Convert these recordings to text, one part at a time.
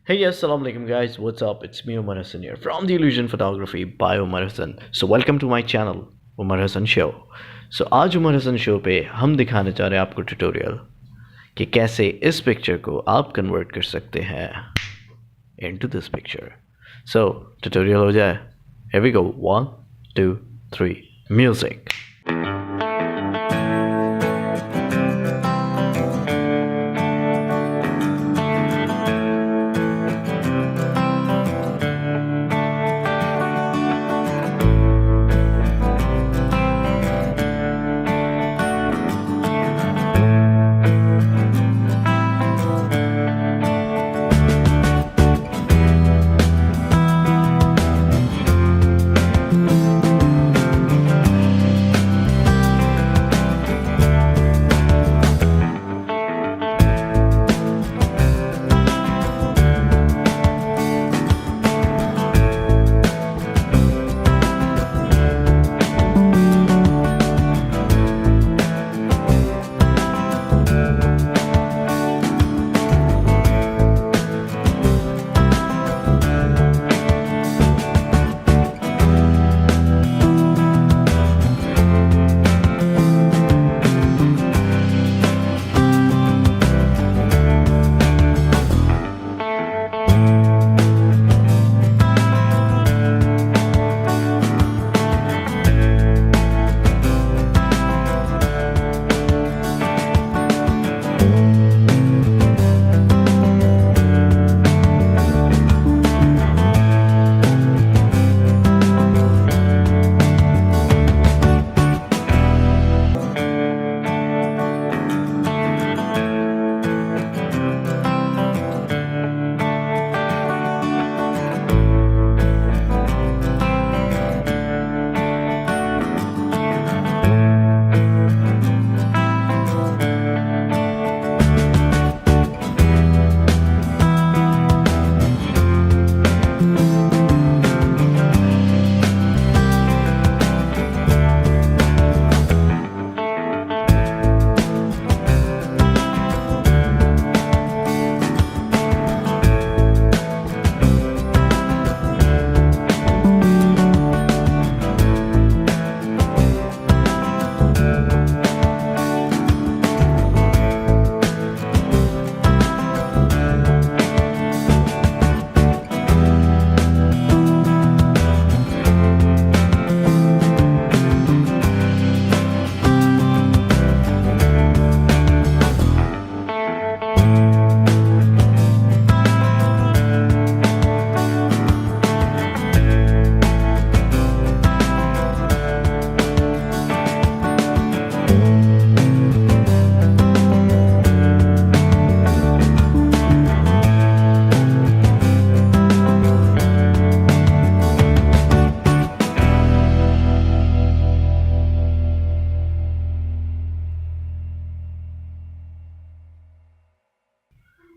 Hey, assalamu alaikum guys, what's up? It's me Umer Hassan here from the Illusion Photography by Umer Hassan. So welcome to my channel Umer Hassan Show. So आज Umer Hassan Show पे हम दिखाने जा रहे हैं आपको tutorial कि कैसे इस पिक्चर को आप कन्वर्ट कर सकते हैं into this picture. So tutorial हो जाए. Here we go. 1, 2, 3, music.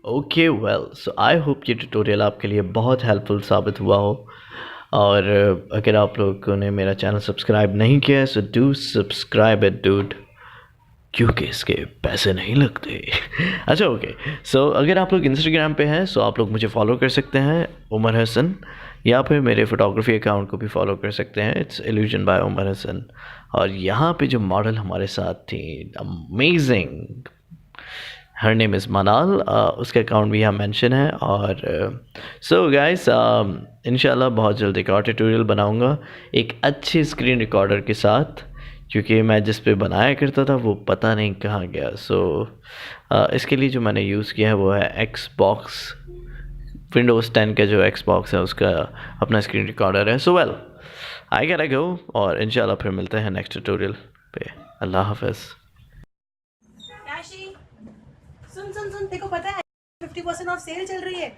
Okay well so I hope ये ट्यूटोरियल आपके लिए बहुत हेल्पफुल साबित हुआ हो और अगर आप लोगों ने मेरा चैनल सब्सक्राइब नहीं किया है so do subscribe it dude क्योंकि इसके पैसे नहीं लगते अच्छा ओके सो अगर आप लोग इंस्टाग्राम पे हैं सो आप लोग मुझे फॉलो कर सकते हैं उमर हसन या फिर मेरे फ़ोटोग्राफी अकाउंट को भी फॉलो कर सकते हैं it's illusion by Umar Hasan और यहाँ पे जो मॉडल हमारे साथ थी अमेजिंग हर नेम इज़ मनाल उसका अकाउंट भी यहाँ मेंशन है और सो गाइस इंशाल्लाह बहुत जल्द एक और ट्यूटोरियल बनाऊँगा एक अच्छे स्क्रीन रिकॉर्डर के साथ क्योंकि मैं जिस पे बनाया करता था वो पता नहीं कहाँ गया सो इसके लिए जो मैंने यूज़ किया है वो है Xbox Windows 10 का जो Xbox है उसका अपना स्क्रीन रिकॉर्डर है सो वेल आई गोटा गो और इंशाल्लाह फिर मिलते हैं नेक्स्ट ट्यूटोरियल पे अल्लाह हाफ़िज़। सुन तेको पता है 50% ऑफ सेल चल रही है।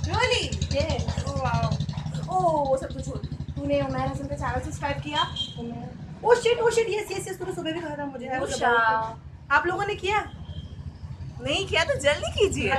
Really? Yes. Oh wow. Oh सब कुछ तूने उमर हसन का चैनल सब्सक्राइब किया? Oh shit yes तूने सुबह भी कहा था मुझे। आप लोगों ने किया? नहीं किया तो जल्दी कीजिए।